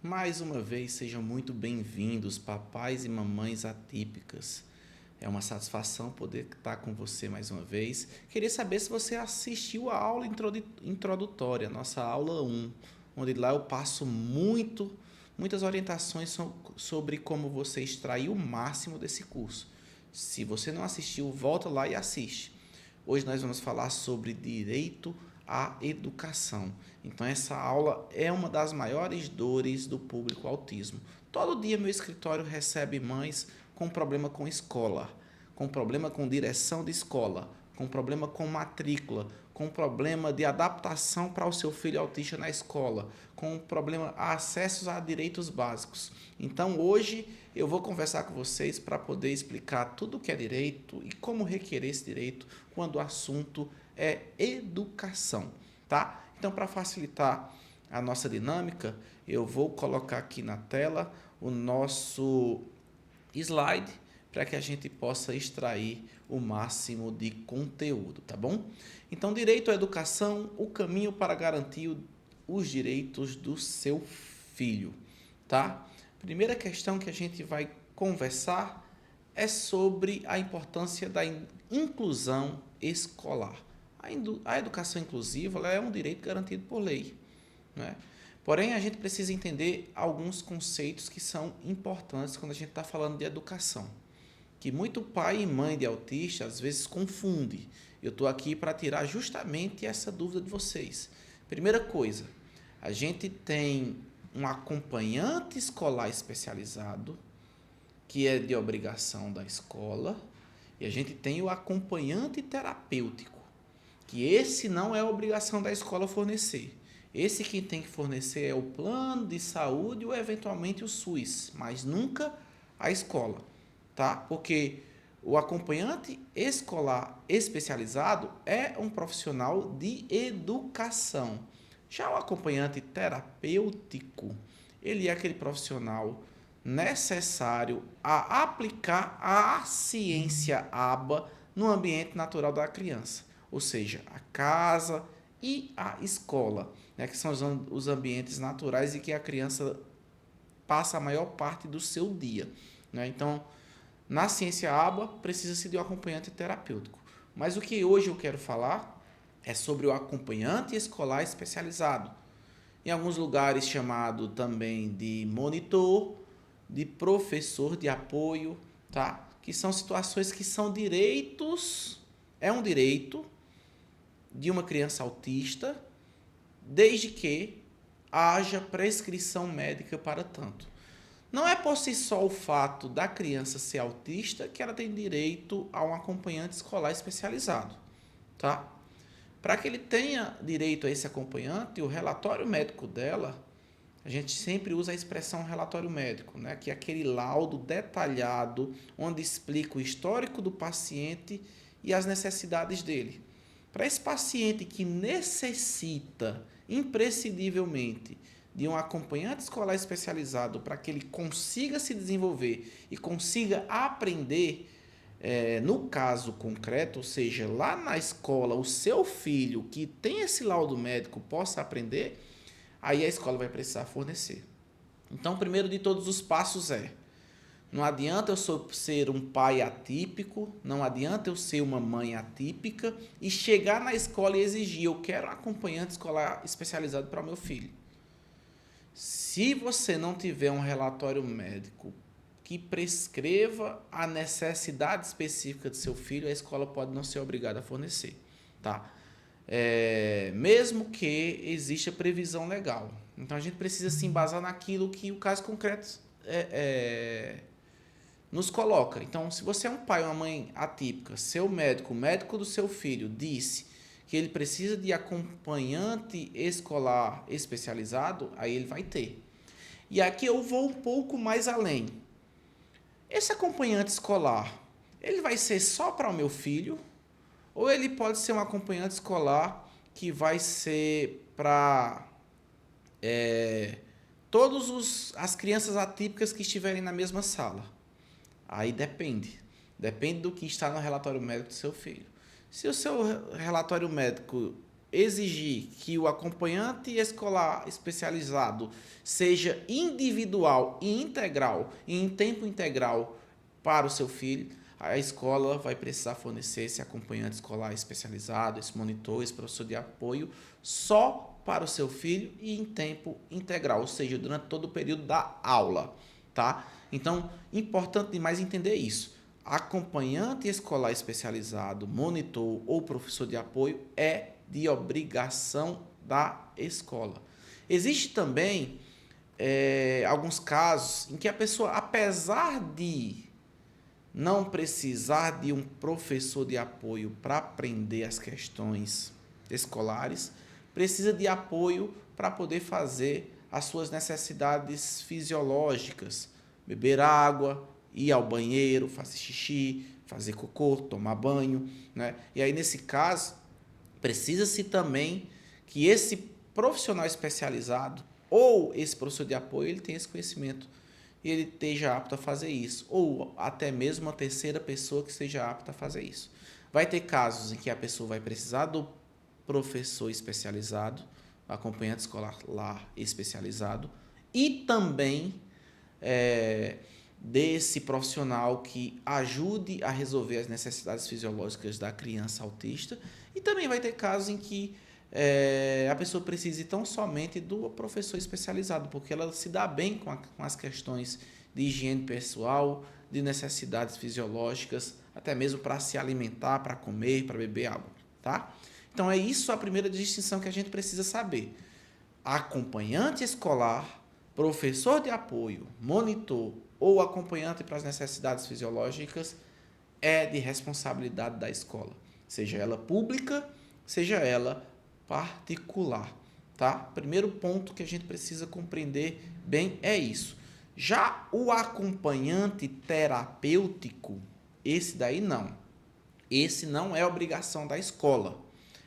Mais uma vez, sejam muito bem-vindos, papais e mamães atípicas. É uma satisfação poder estar com você mais uma vez. Queria saber se você assistiu a aula introdutória, nossa aula 1, onde lá eu passo muitas orientações sobre como você extrair o máximo desse curso. Se você não assistiu, volta lá e assiste. Hoje nós vamos falar sobre direito à educação. Então essa aula é uma das maiores dores do público autismo. Todo dia meu escritório recebe mães com problema com escola, com problema com direção de escola, com problema com matrícula, com problema de adaptação para o seu filho autista na escola, com problema a acessos a direitos básicos. Então hoje eu vou conversar com vocês para poder explicar tudo o que é direito e como requerer esse direito quando o assunto é educação, tá? Então, para facilitar a nossa dinâmica, eu vou colocar aqui na tela o nosso slide para que a gente possa extrair o máximo de conteúdo, tá bom? Então, direito à educação, o caminho para garantir os direitos do seu filho, tá? Primeira questão que a gente vai conversar é sobre a importância da inclusão escolar. A educação inclusiva ela é um direito garantido por lei, né? Porém, a gente precisa entender alguns conceitos que são importantes quando a gente está falando de educação, que muito pai e mãe de autista às vezes confunde. Eu estou aqui para tirar justamente essa dúvida de vocês. Primeira coisa, a gente tem um acompanhante escolar especializado, que é de obrigação da escola, e a gente tem o acompanhante terapêutico, que esse não é obrigação da escola fornecer. Esse quem tem que fornecer é o plano de saúde ou eventualmente o SUS, mas nunca a escola, tá? Porque o acompanhante escolar especializado é um profissional de educação. Já o acompanhante terapêutico, ele é aquele profissional necessário a aplicar a ciência ABA no ambiente natural da criança, ou seja, a casa e a escola, né, que são os ambientes naturais em que a criança passa a maior parte do seu dia, né? Então, na ciência ABA, precisa-se de um acompanhante terapêutico. Mas o que hoje eu quero falar é sobre o acompanhante escolar especializado, em alguns lugares chamado também de monitor, de professor de apoio, tá? Que são situações que são direitos, é um direito de uma criança autista, desde que haja prescrição médica para tanto. Não é por si só o fato da criança ser autista que ela tem direito a um acompanhante escolar especializado, tá? Para que ele tenha direito a esse acompanhante, o relatório médico dela, a gente sempre usa a expressão relatório médico, né? Que é aquele laudo detalhado onde explica o histórico do paciente e as necessidades dele. Para esse paciente que necessita imprescindivelmente de um acompanhante escolar especializado para que ele consiga se desenvolver e consiga aprender, no caso concreto, ou seja, lá na escola, o seu filho que tem esse laudo médico possa aprender, aí a escola vai precisar fornecer. Então, o primeiro de todos os passos não adianta eu ser um pai atípico, não adianta eu ser uma mãe atípica e chegar na escola e exigir, eu quero um acompanhante escolar especializado para o meu filho. Se você não tiver um relatório médico que prescreva a necessidade específica do seu filho, a escola pode não ser obrigada a fornecer, tá? Mesmo que exista previsão legal. Então a gente precisa se embasar naquilo que o caso concreto nos coloca. Então, se você é um pai ou uma mãe atípica, seu médico, o médico do seu filho, disse que ele precisa de acompanhante escolar especializado, aí ele vai ter. E aqui eu vou um pouco mais além. Esse acompanhante escolar, ele vai ser só para o meu filho, ou ele pode ser um acompanhante escolar que vai ser para todas as crianças atípicas que estiverem na mesma sala? Aí depende. Depende do que está no relatório médico do seu filho. Se o seu relatório médico exigir que o acompanhante escolar especializado seja individual e integral, e em tempo integral para o seu filho, a escola vai precisar fornecer esse acompanhante escolar especializado, esse monitor, esse professor de apoio, só para o seu filho e em tempo integral, ou seja, durante todo o período da aula, tá? Então, importante demais entender isso. Acompanhante escolar especializado, monitor ou professor de apoio é de obrigação da escola. Existe também alguns casos em que a pessoa, apesar de não precisar de um professor de apoio para aprender as questões escolares, precisa de apoio para poder fazer as suas necessidades fisiológicas, beber água, ir ao banheiro, fazer xixi, fazer cocô, tomar banho, né? E aí, nesse caso, precisa-se também que esse profissional especializado ou esse professor de apoio ele tenha esse conhecimento e ele esteja apto a fazer isso, ou até mesmo uma terceira pessoa que esteja apta a fazer isso. Vai ter casos em que a pessoa vai precisar do professor especializado, acompanhante escolar lá especializado, e também desse profissional que ajude a resolver as necessidades fisiológicas da criança autista, e também vai ter casos em que a pessoa precise tão somente do professor especializado, porque ela se dá bem com as questões de higiene pessoal, de necessidades fisiológicas, até mesmo para se alimentar, para comer, para beber água, tá? Então é isso a primeira distinção que a gente precisa saber. Acompanhante escolar, professor de apoio, monitor ou acompanhante para as necessidades fisiológicas é de responsabilidade da escola, seja ela pública, seja ela particular, tá? Primeiro ponto que a gente precisa compreender bem é isso. Já o acompanhante terapêutico, esse daí não. Esse não é obrigação da escola.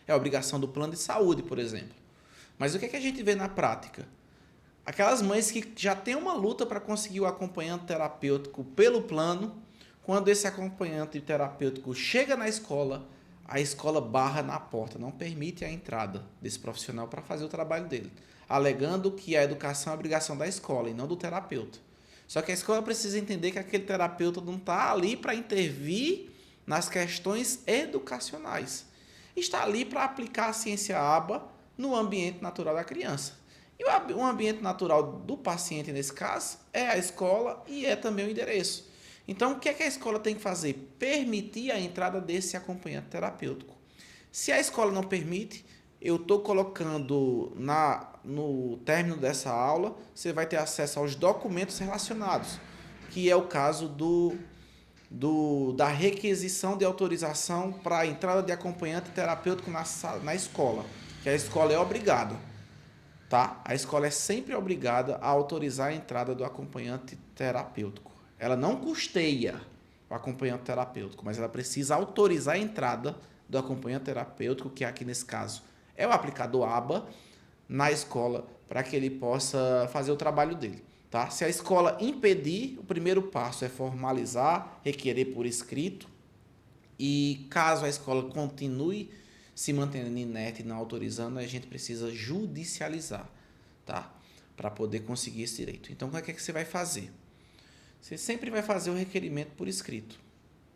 É obrigação do plano de saúde, por exemplo. Mas o que é que a gente vê na prática? Aquelas mães que já têm uma luta para conseguir o acompanhante terapêutico pelo plano, quando esse acompanhante terapêutico chega na escola, a escola barra na porta, não permite a entrada desse profissional para fazer o trabalho dele, alegando que a educação é obrigação da escola e não do terapeuta. Só que a escola precisa entender que aquele terapeuta não está ali para intervir nas questões educacionais. Está ali para aplicar a ciência aba no ambiente natural da criança. E o ambiente natural do paciente, nesse caso, é a escola e é também o endereço. Então, o que é que a escola tem que fazer? Permitir a entrada desse acompanhante terapêutico. Se a escola não permite, eu estou colocando no término dessa aula, você vai ter acesso aos documentos relacionados, que é o caso da requisição de autorização para a entrada de acompanhante terapêutico na escola, que a escola é obrigada. Tá? A escola é sempre obrigada a autorizar a entrada do acompanhante terapêutico. Ela não custeia o acompanhante terapêutico, mas ela precisa autorizar a entrada do acompanhante terapêutico, que aqui nesse caso é o aplicador aba, na escola, para que ele possa fazer o trabalho dele. Tá? Se a escola impedir, o primeiro passo é formalizar, requerer por escrito, e caso a escola continue se mantendo inerte e não autorizando, a gente precisa judicializar, tá? Para poder conseguir esse direito. Então, o que é que você vai fazer? Você sempre vai fazer o requerimento por escrito,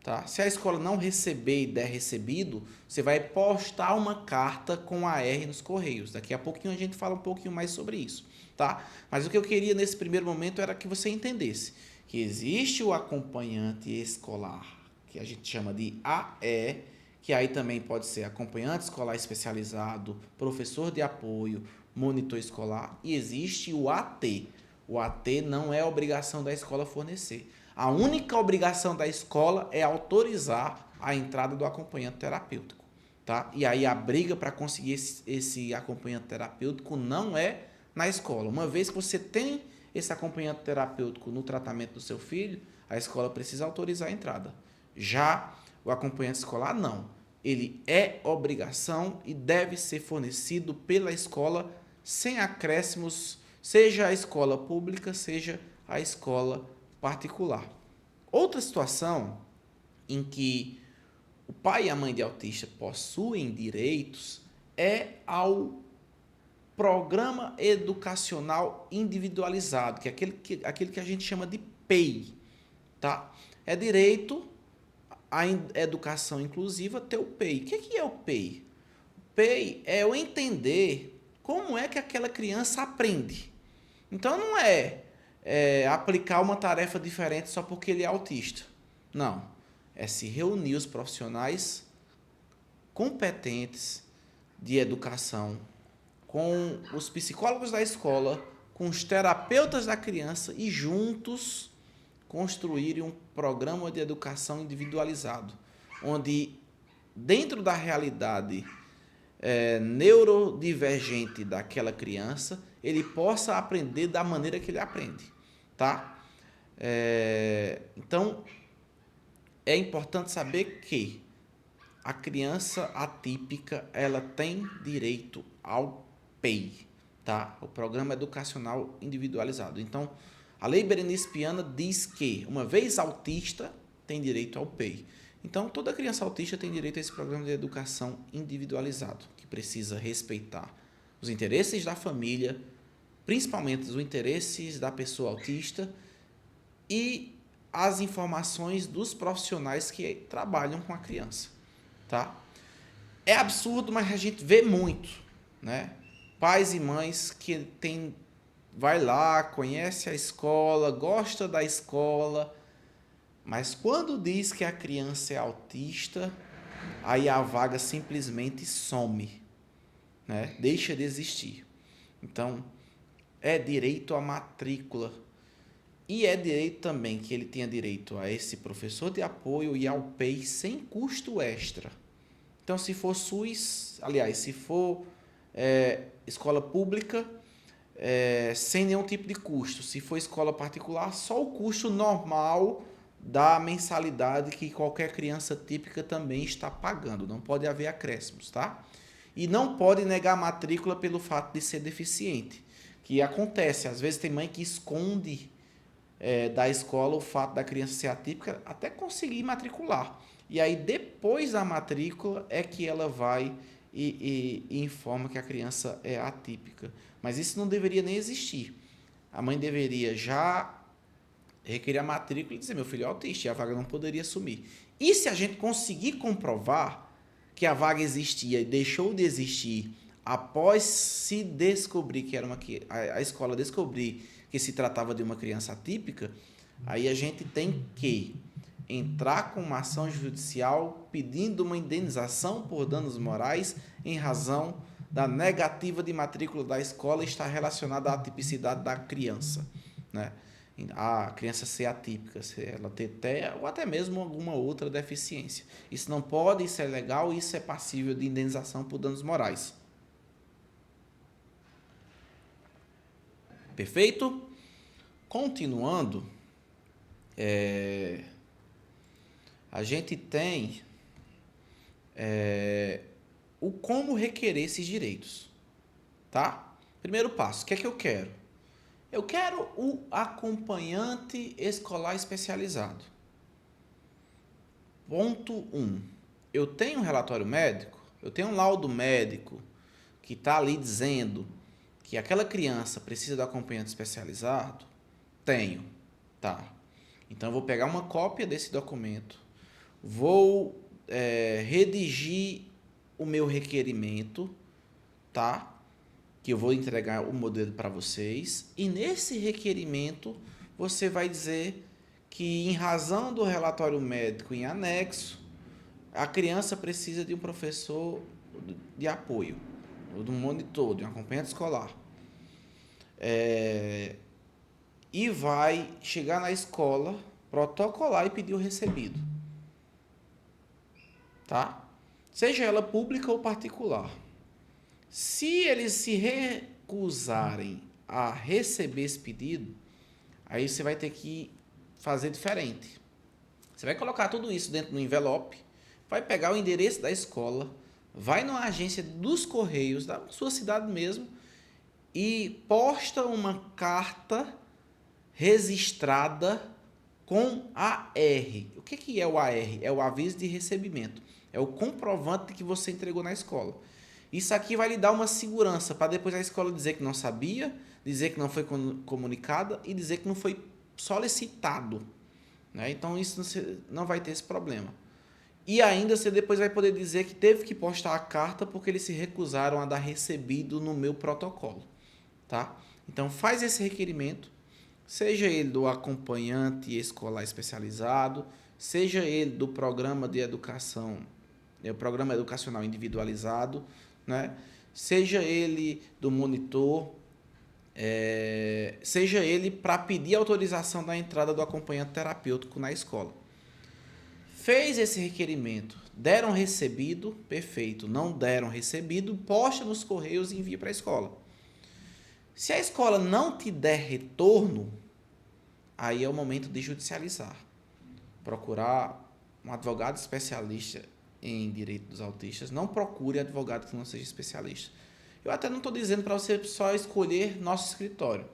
tá? Se a escola não receber e der recebido, você vai postar uma carta com a R nos correios. Daqui a pouquinho a gente fala um pouquinho mais sobre isso, tá? Mas o que eu queria nesse primeiro momento era que você entendesse que existe o acompanhante escolar, que a gente chama de AE, que aí também pode ser acompanhante escolar especializado, professor de apoio, monitor escolar, e existe o AT. O AT não é obrigação da escola fornecer. A única obrigação da escola é autorizar a entrada do acompanhante terapêutico, tá? E aí a briga para conseguir esse acompanhante terapêutico não é na escola. Uma vez que você tem esse acompanhante terapêutico no tratamento do seu filho, a escola precisa autorizar a entrada. Já o acompanhante escolar, não. Ele é obrigação e deve ser fornecido pela escola sem acréscimos, seja a escola pública, seja a escola particular. Outra situação em que o pai e a mãe de autista possuem direitos é ao Programa Educacional Individualizado, que é aquele que a gente chama de PEI, tá? É direito à educação inclusiva ter o PEI. O que é o PEI? O PEI é eu entender como é que aquela criança aprende. Então não é aplicar uma tarefa diferente só porque ele é autista. Não. É se reunir os profissionais competentes de educação com os psicólogos da escola, com os terapeutas da criança e juntos construírem um programa de educação individualizado, onde dentro da realidade neurodivergente daquela criança, ele possa aprender da maneira que ele aprende, tá? Então, é importante saber que a criança atípica, ela tem direito ao PEI, tá? O Programa Educacional Individualizado. Então, a Lei Berenice Piana diz que, uma vez autista, tem direito ao PEI. Então, toda criança autista tem direito a esse programa de educação individualizado, que precisa respeitar os interesses da família, principalmente os interesses da pessoa autista e as informações dos profissionais que trabalham com a criança, tá? É absurdo, mas a gente vê muito, né? Pais e mães que vai lá, conhece a escola, gosta da escola, mas quando diz que a criança é autista, aí a vaga simplesmente some, né? Deixa de existir. Então, é direito à matrícula. E é direito também que ele tenha direito a esse professor de apoio e ao PEI sem custo extra. Então, se for SUS, aliás, se for escola pública, sem nenhum tipo de custo. Se for escola particular, só o custo normal da mensalidade que qualquer criança típica também está pagando. Não pode haver acréscimos, tá? E não pode negar matrícula pelo fato de ser deficiente, que acontece. Às vezes tem mãe que esconde da escola o fato da criança ser atípica até conseguir matricular. E aí, depois da matrícula, é que ela vai e informa que a criança é atípica. Mas isso não deveria nem existir. A mãe deveria já requerer a matrícula e dizer, meu filho é autista, e a vaga não poderia sumir. E se a gente conseguir comprovar que a vaga existia e deixou de existir após se descobrir que era a escola descobrir que se tratava de uma criança atípica, aí a gente tem que entrar com uma ação judicial pedindo uma indenização por danos morais em razão da negativa de matrícula da escola estar relacionada à atipicidade da criança, né? A criança ser atípica, se ela ter TEA ou até mesmo alguma outra deficiência. Isso não pode, isso é legal, isso é passível de indenização por danos morais. Perfeito? Continuando, a gente tem o como requerer esses direitos, tá? Primeiro passo, o que é que eu quero? Eu quero o acompanhante escolar especializado. Ponto 1. Eu tenho um relatório médico, eu tenho um laudo médico que está ali dizendo que aquela criança precisa do acompanhante especializado? Tenho, tá. Então, eu vou pegar uma cópia desse documento, vou redigir o meu requerimento, tá? Que eu vou entregar o modelo para vocês. E nesse requerimento, você vai dizer que, em razão do relatório médico em anexo, a criança precisa de um professor de apoio, ou de um monitor, de um acompanhante escolar. E vai chegar na escola, protocolar e pedir o recebido. Tá? Seja ela pública ou particular. Se eles se recusarem a receber esse pedido, aí você vai ter que fazer diferente. Você vai colocar tudo isso dentro do envelope, vai pegar o endereço da escola, vai numa agência dos Correios, da sua cidade mesmo, e posta uma carta registrada com AR. O que é o AR? É o aviso de recebimento. É o comprovante que você entregou na escola. Isso aqui vai lhe dar uma segurança para depois a escola dizer que não sabia, dizer que não foi comunicada e dizer que não foi solicitado. Né? Então, isso não vai ter esse problema. E ainda você depois vai poder dizer que teve que postar a carta porque eles se recusaram a dar recebido no meu protocolo. Tá? Então, faz esse requerimento, seja ele do acompanhante escolar especializado, seja ele do programa de educação, o programa educacional individualizado, né? Seja ele do monitor, seja ele para pedir autorização da entrada do acompanhante terapêutico na escola. Fez esse requerimento, deram recebido, perfeito. Não deram recebido, posta nos correios e envia para a escola. Se a escola não te der retorno, aí é o momento de judicializar. Procurar um advogado especialista em direito dos autistas. Não procure advogado que não seja especialista. Eu até não estou dizendo para você só escolher nosso escritório.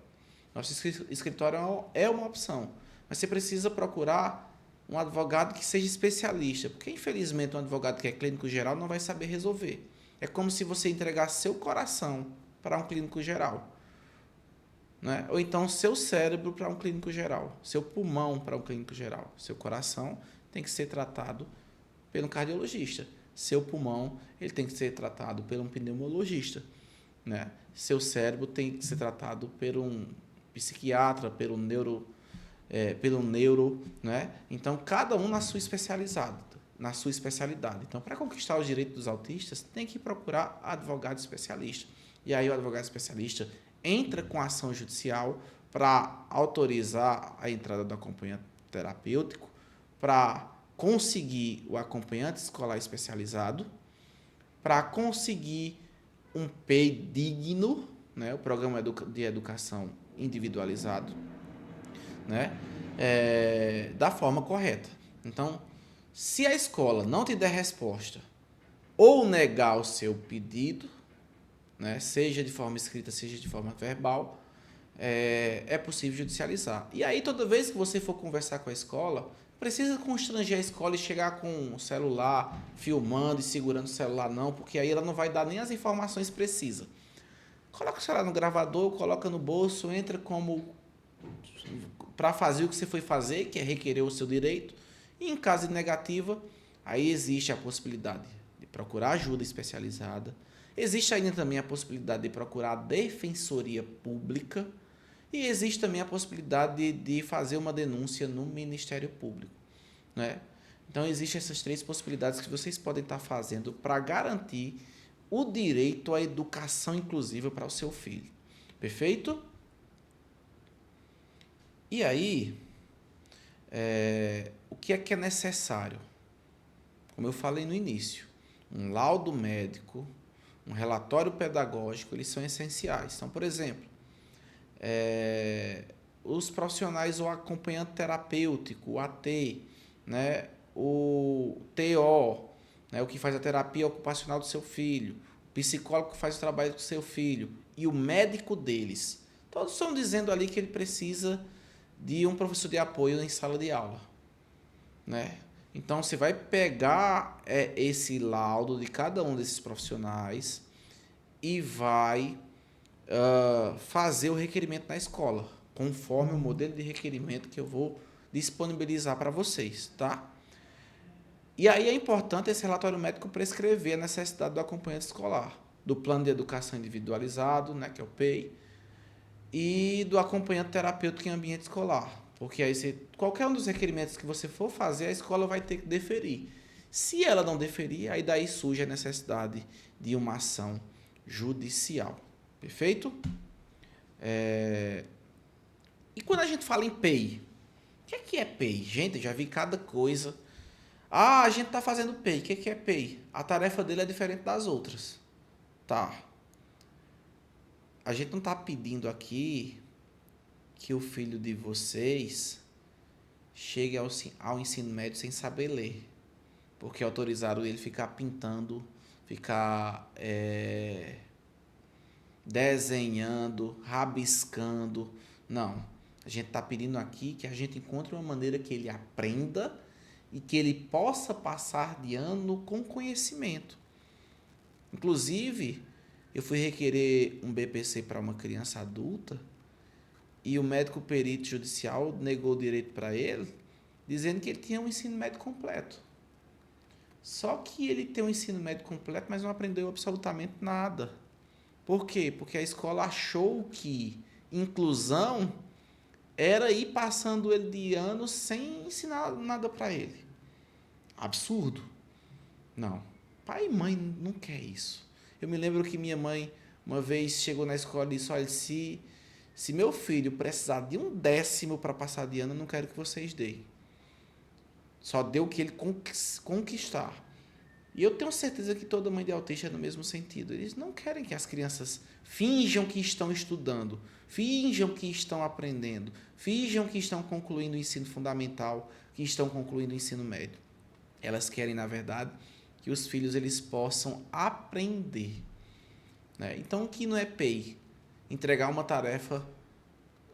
Nosso escritório é uma opção. Mas você precisa procurar um advogado que seja especialista. Porque, infelizmente, um advogado que é clínico geral não vai saber resolver. É como se você entregasse seu coração para um clínico geral. Né? Ou então seu cérebro para um clínico geral, seu pulmão para um clínico geral. Seu coração tem que ser tratado pelo cardiologista. Seu pulmão ele tem que ser tratado por um pneumologista. Né? Seu cérebro tem que ser tratado por um psiquiatra, pelo neuro, né? Então, cada um na sua especialidade. Então, para conquistar os direitos dos autistas, tem que procurar advogado especialista. E aí o advogado especialista entra com ação judicial para autorizar a entrada do acompanhante terapêutico, para conseguir o acompanhante escolar especializado, para conseguir um PEI digno, né, o Programa de Educação Individualizado, né, da forma correta. Então, se a escola não te der resposta ou negar o seu pedido, né, seja de forma escrita, seja de forma verbal, é possível judicializar. E aí, toda vez que você for conversar com a escola, precisa constranger a escola e chegar com o celular, filmando e segurando o celular, não, porque aí ela não vai dar nem as informações precisas. Coloca o celular no gravador, coloca no bolso, entra como para fazer o que você foi fazer, que é requerer o seu direito. E em caso de negativa, aí existe a possibilidade de procurar ajuda especializada. Existe ainda também a possibilidade de procurar a defensoria pública e existe também a possibilidade de fazer uma denúncia no Ministério Público. Né? Então, existem essas três possibilidades que vocês podem estar fazendo para garantir o direito à educação inclusiva para o seu filho. Perfeito? E aí, o que é necessário? Como eu falei no início, um laudo médico, um relatório pedagógico, eles são essenciais. Então, por exemplo, os profissionais, o acompanhante terapêutico, o AT, né, o TO, né, o que faz a terapia ocupacional do seu filho, o psicólogo que faz o trabalho do seu filho e o médico deles. Todos estão dizendo ali que ele precisa de um professor de apoio em sala de aula. Né? Então, você vai pegar esse laudo de cada um desses profissionais e vai fazer o requerimento na escola, conforme o modelo de requerimento que eu vou disponibilizar para vocês, tá? E aí é importante esse relatório médico prescrever a necessidade do acompanhante escolar, do plano de educação individualizado, né, que é o PEI, e do acompanhante terapêutico em ambiente escolar, porque aí qualquer um dos requerimentos que você for fazer, a escola vai ter que deferir. Se ela não deferir, aí daí surge a necessidade de uma ação judicial. Perfeito? E quando a gente fala em PEI, o que é PEI? Gente, eu já vi cada coisa. Ah, a gente está fazendo PEI. O que é PEI? A tarefa dele é diferente das outras. Tá. A gente não está pedindo aqui que o filho de vocês chegue ao ensino médio sem saber ler. Porque autorizaram ele ficar pintando, ficar desenhando, rabiscando. Não. A gente está pedindo aqui que a gente encontre uma maneira que ele aprenda e que ele possa passar de ano com conhecimento. Inclusive, eu fui requerer um BPC para uma criança adulta e o médico perito judicial negou o direito para ele, dizendo que ele tinha um ensino médio completo. Só que ele tem um ensino médio completo, mas não aprendeu absolutamente nada. Por quê? Porque a escola achou que inclusão era ir passando ele de anos sem ensinar nada para ele. Absurdo. Não. Pai e mãe não quer isso. Eu me lembro que minha mãe uma vez chegou na escola e disse: olha, se meu filho precisar de 1/10 para passar de ano, eu não quero que vocês deem. Só deu o que ele conquistar. E eu tenho certeza que toda mãe de autista é no mesmo sentido. Eles não querem que as crianças finjam que estão estudando, finjam que estão aprendendo, finjam que estão concluindo o ensino fundamental, que estão concluindo o ensino médio. Elas querem, na verdade, que os filhos eles possam aprender. Né? Então, o que não é PEI? Entregar uma tarefa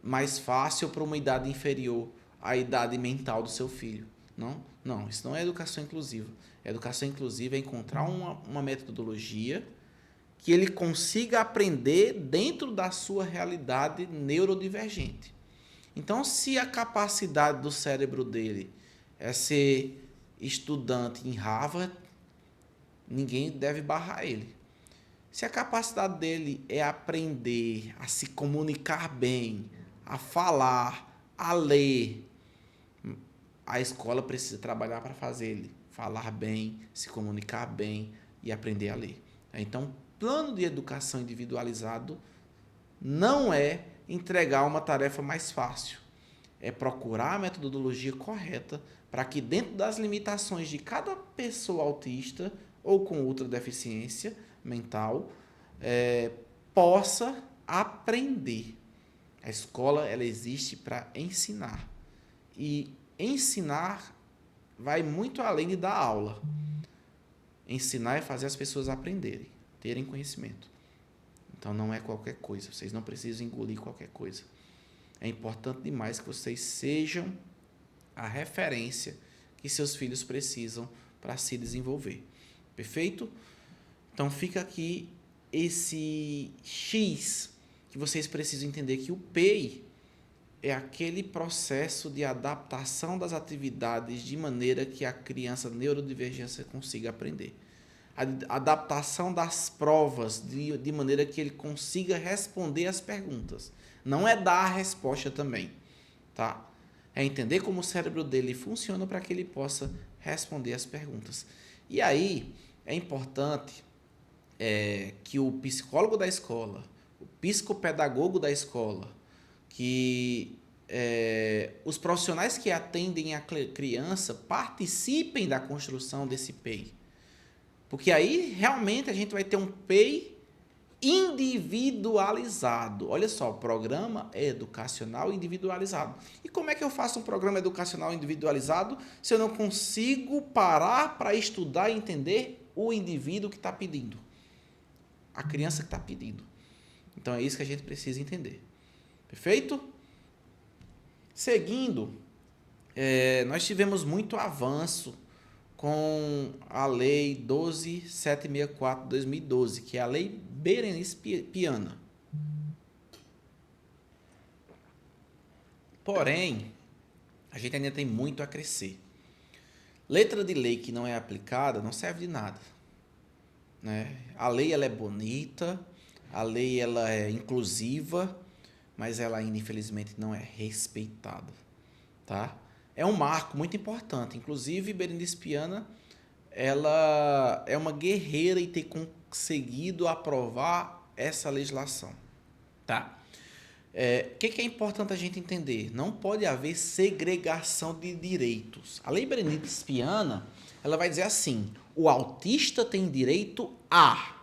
mais fácil para uma idade inferior à idade mental do seu filho. Não, isso não é educação inclusiva. A educação inclusiva é encontrar uma metodologia que ele consiga aprender dentro da sua realidade neurodivergente. Então, se a capacidade do cérebro dele é ser estudante em Harvard, ninguém deve barrar ele. Se a capacidade dele é aprender a se comunicar bem, a falar, a ler, a escola precisa trabalhar para fazer ele falar bem, se comunicar bem e aprender a ler. Então, plano de educação individualizado não é entregar uma tarefa mais fácil. É procurar a metodologia correta para que, dentro das limitações de cada pessoa autista ou com outra deficiência mental, possa aprender. A escola ela existe para ensinar. E ensinar vai muito além de dar aula. Ensinar é fazer as pessoas aprenderem, terem conhecimento. Então não é qualquer coisa, vocês não precisam engolir qualquer coisa. É importante demais que vocês sejam a referência que seus filhos precisam para se desenvolver. Perfeito? Então fica aqui esse X que vocês precisam entender que o PEI é aquele processo de adaptação das atividades de maneira que a criança neurodivergência consiga aprender. A adaptação das provas de maneira que ele consiga responder as perguntas. Não é dar a resposta também, tá? É entender como o cérebro dele funciona para que ele possa responder as perguntas. E aí é importante que o psicólogo da escola, o psicopedagogo da escola, que os profissionais que atendem a criança participem da construção desse PEI. Porque aí realmente a gente vai ter um PEI individualizado. Olha só, programa educacional individualizado. E como é que eu faço um programa educacional individualizado se eu não consigo parar para estudar e entender o indivíduo que está pedindo? A criança que está pedindo. Então é isso que a gente precisa entender. Perfeito? Seguindo, nós tivemos muito avanço com a Lei 12.764 de 2012, que é a Lei Berenice Piana. Porém, a gente ainda tem muito a crescer. Letra de lei que não é aplicada não serve de nada. Né? A lei ela é bonita, a lei ela é inclusiva, mas ela ainda, infelizmente, não é respeitada. Tá? É um marco muito importante. Inclusive, Berenice Piana, ela é uma guerreira em ter conseguido aprovar essa legislação. Tá? Que é importante a gente entender? Não pode haver segregação de direitos. A Lei Berenice Piana, ela vai dizer assim, o autista tem direito a...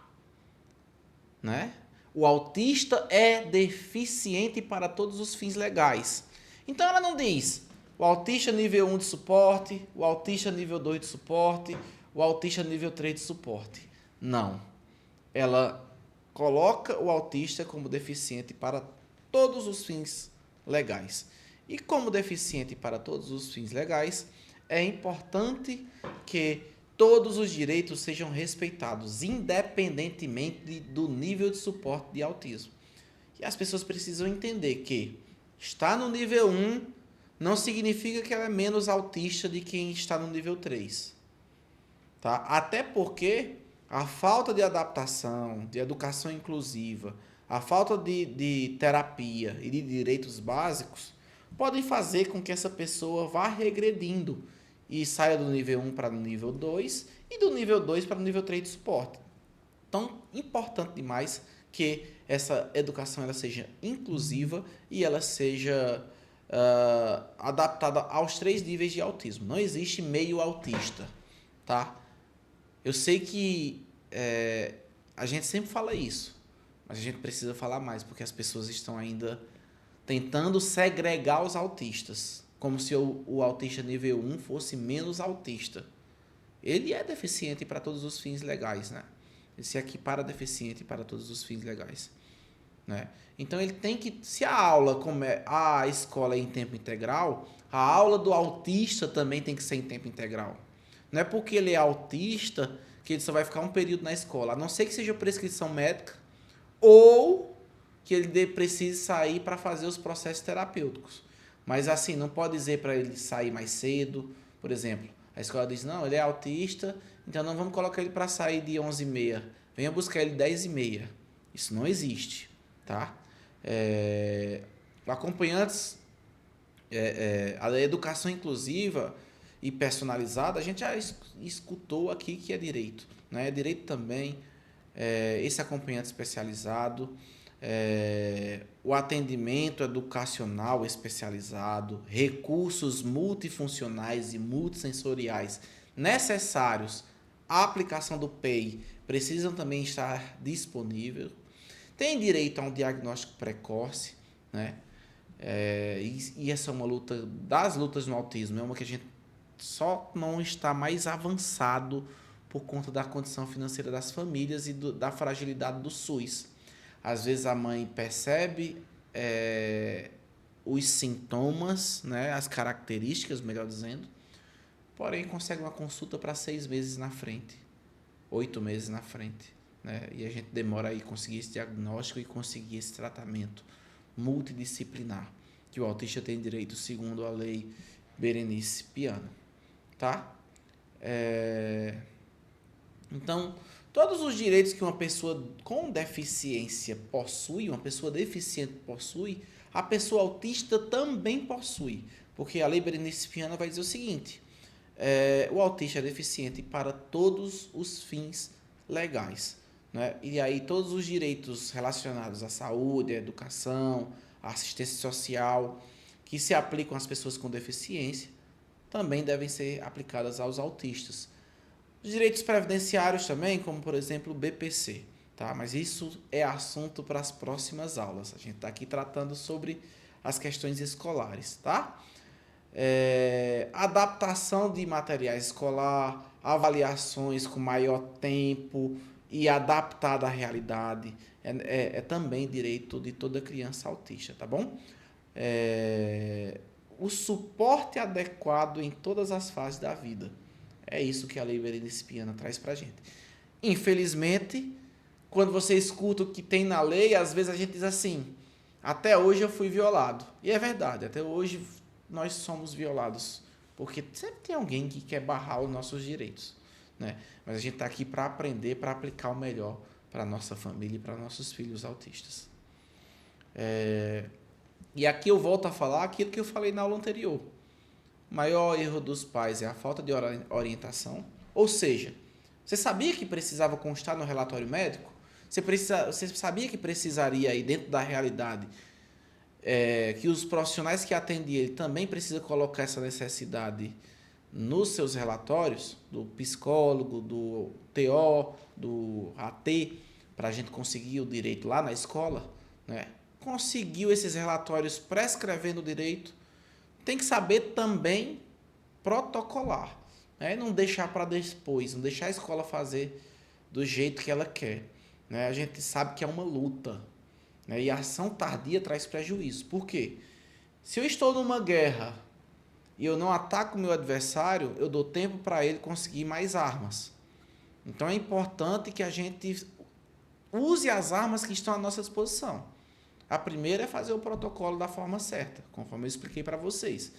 Né? O autista é deficiente para todos os fins legais. Então, ela não diz o autista nível 1 de suporte, o autista nível 2 de suporte, o autista nível 3 de suporte. Não. Ela coloca o autista como deficiente para todos os fins legais. E como deficiente para todos os fins legais, é importante que todos os direitos sejam respeitados, independentemente do nível de suporte de autismo. E as pessoas precisam entender que estar no nível 1 não significa que ela é menos autista de quem está no nível 3. Tá? Até porque a falta de adaptação, de educação inclusiva, a falta de terapia e de direitos básicos podem fazer com que essa pessoa vá regredindo e saia do nível 1 para o nível 2 e do nível 2 para o nível 3 de suporte. Então, importante demais que essa educação ela seja inclusiva e ela seja adaptada aos 3 níveis de autismo. Não existe meio autista, tá? Eu sei que a gente sempre fala isso, mas a gente precisa falar mais, porque as pessoas estão ainda tentando segregar os autistas, como se o autista nível 1 fosse menos autista. Ele é deficiente para todos os fins legais, né? Ele se equipara deficiente para todos os fins legais, né? Então ele tem que, se a escola é em tempo integral, a aula do autista também tem que ser em tempo integral. Não é porque ele é autista que ele só vai ficar um período na escola, a não ser que seja prescrição médica ou que ele precise sair para fazer os processos terapêuticos. Mas assim, não pode dizer para ele sair mais cedo. Por exemplo, a escola diz, não, ele é autista, então não vamos colocar ele para sair de 11h30. Venha buscar ele 10h30. Isso não existe, tá? Acompanhantes, a educação inclusiva e personalizada, a gente já escutou aqui que é direito, né? É direito também, esse acompanhante especializado, o atendimento educacional especializado, recursos multifuncionais e multissensoriais necessários à aplicação do PEI precisam também estar disponíveis. Tem direito a um diagnóstico precoce, né? E essa é uma luta das lutas no autismo, é uma que a gente só não está mais avançado por conta da condição financeira das famílias e da fragilidade do SUS. Às vezes a mãe percebe os sintomas, né, as características, melhor dizendo, porém consegue uma consulta para 6 meses na frente, 8 meses na frente, né? E a gente demora aí conseguir esse diagnóstico e conseguir esse tratamento multidisciplinar que o autista tem direito segundo a lei Berenice Piana, tá? Então, todos os direitos que uma pessoa com deficiência possui, uma pessoa deficiente possui, a pessoa autista também possui. Porque a lei Berenice Piana vai dizer o seguinte, o autista é deficiente para todos os fins legais, né? E aí todos os direitos relacionados à saúde, à educação, à assistência social, que se aplicam às pessoas com deficiência, também devem ser aplicadas aos autistas. Os direitos previdenciários também, como por exemplo o BPC, tá? Mas isso é assunto para as próximas aulas. A gente está aqui tratando sobre as questões escolares, tá? Adaptação de materiais escolar, avaliações com maior tempo e adaptada à realidade, é também direito de toda criança autista, tá bom? O suporte adequado em todas as fases da vida. É isso que a lei Berenice Piana traz pra gente. Infelizmente, quando você escuta o que tem na lei, às vezes a gente diz assim, até hoje eu fui violado. E é verdade, até hoje nós somos violados, porque sempre tem alguém que quer barrar os nossos direitos, né? Mas a gente está aqui para aprender, para aplicar o melhor para a nossa família e para nossos filhos autistas. E aqui eu volto a falar aquilo que eu falei na aula anterior. O maior erro dos pais é a falta de orientação. Ou seja, você sabia que precisava constar no relatório médico? Você sabia que precisaria, aí dentro da realidade, que os profissionais que atendem ele também precisam colocar essa necessidade nos seus relatórios, do psicólogo, do TO, do AT, para a gente conseguir o direito lá na escola, né? Conseguiu esses relatórios prescrevendo o direito, tem que saber também protocolar, né? Não deixar para depois, não deixar a escola fazer do jeito que ela quer, né? A gente sabe que é uma luta, né? E a ação tardia traz prejuízo. Por quê? Se eu estou numa guerra e eu não ataco o meu adversário, eu dou tempo para ele conseguir mais armas. Então é importante que a gente use as armas que estão à nossa disposição. A primeira é fazer o protocolo da forma certa, conforme eu expliquei para vocês.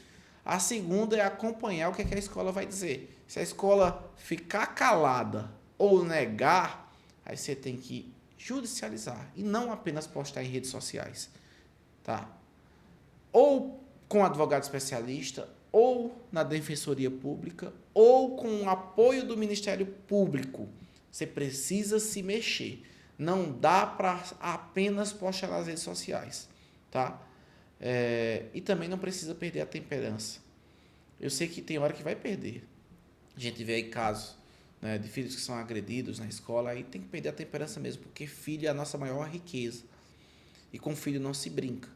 A segunda é acompanhar o que a escola vai dizer. Se a escola ficar calada ou negar, aí você tem que judicializar e não apenas postar em redes sociais, tá? Ou com advogado especialista, ou na defensoria pública, ou com o apoio do Ministério Público. Você precisa se mexer. Não dá para apenas postar nas redes sociais, tá? E também não precisa perder a temperança. Eu sei que tem hora que vai perder. A gente vê aí casos, né, de filhos que são agredidos na escola, aí tem que perder a temperança mesmo, porque filho é a nossa maior riqueza. E com filho não se brinca,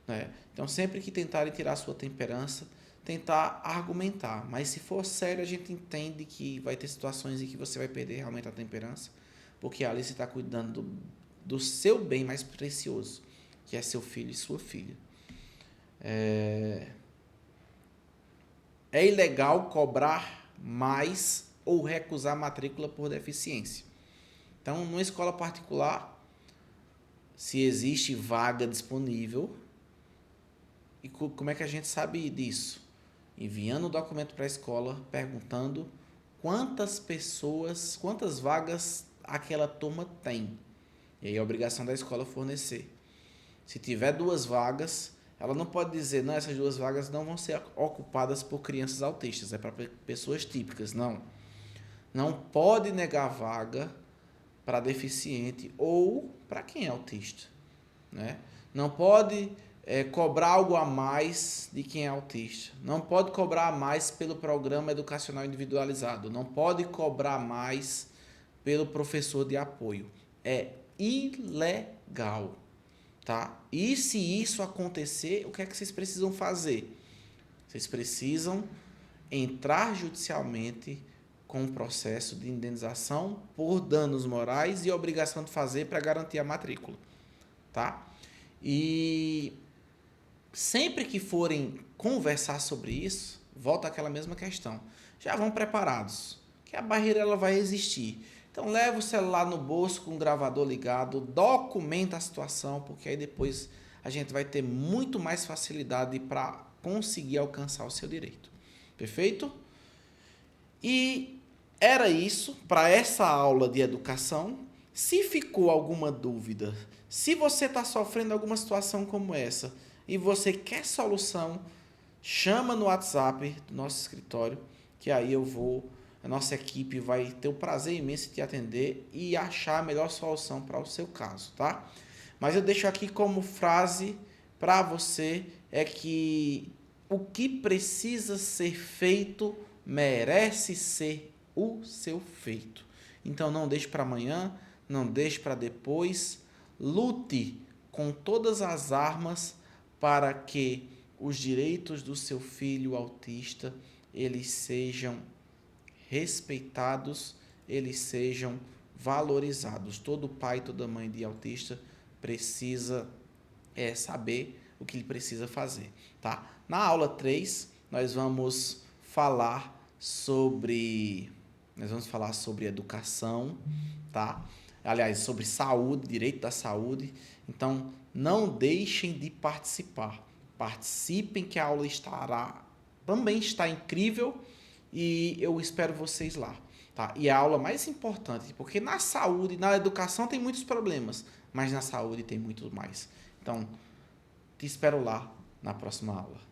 né? Então, sempre que tentarem tirar a sua temperança, tentar argumentar. Mas se for sério, a gente entende que vai ter situações em que você vai perder realmente a temperança, porque ali você está cuidando do seu bem mais precioso, que é seu filho e sua filha. É ilegal cobrar mais ou recusar matrícula por deficiência. Então, numa escola particular, se existe vaga disponível, e como é que a gente sabe disso? Enviando o documento para a escola, perguntando quantas pessoas, quantas vagas aquela turma tem. E aí é a obrigação da escola fornecer. Se tiver 2 vagas, ela não pode dizer, não, essas 2 vagas não vão ser ocupadas por crianças autistas, é para pessoas típicas. Não. Não pode negar vaga para deficiente ou para quem é autista, né? Não pode cobrar algo a mais de quem é autista. Não pode cobrar a mais pelo programa educacional individualizado. Não pode cobrar mais pelo professor de apoio. É ilegal, tá? E se isso acontecer, o que é que vocês precisam fazer? Vocês precisam entrar judicialmente com um processo de indenização por danos morais e obrigação de fazer para garantir a matrícula, tá? E sempre que forem conversar sobre isso, volta àquela mesma questão. Já vão preparados, que a barreira ela vai existir. Então leva o celular no bolso com o gravador ligado, documenta a situação, porque aí depois a gente vai ter muito mais facilidade para conseguir alcançar o seu direito. Perfeito? E era isso para essa aula de educação. Se ficou alguma dúvida, se você está sofrendo alguma situação como essa e você quer solução, chama no WhatsApp do nosso escritório, que aí a nossa equipe vai ter o prazer imenso de te atender e achar a melhor solução para o seu caso, tá? Mas eu deixo aqui como frase para você é que o que precisa ser feito merece ser o seu feito. Então não deixe para amanhã, não deixe para depois, lute com todas as armas para que os direitos do seu filho autista eles sejam respeitados, eles sejam valorizados. Todo pai, toda mãe de autista precisa saber o que ele precisa fazer, tá? Na aula 3, nós vamos falar sobre educação, tá? Aliás, sobre saúde, direito da saúde. Então, não deixem de participar. Participem que a aula também está incrível e eu espero vocês lá, tá? E a aula mais importante, porque na saúde, na educação tem muitos problemas, mas na saúde tem muito mais. Então, te espero lá na próxima aula.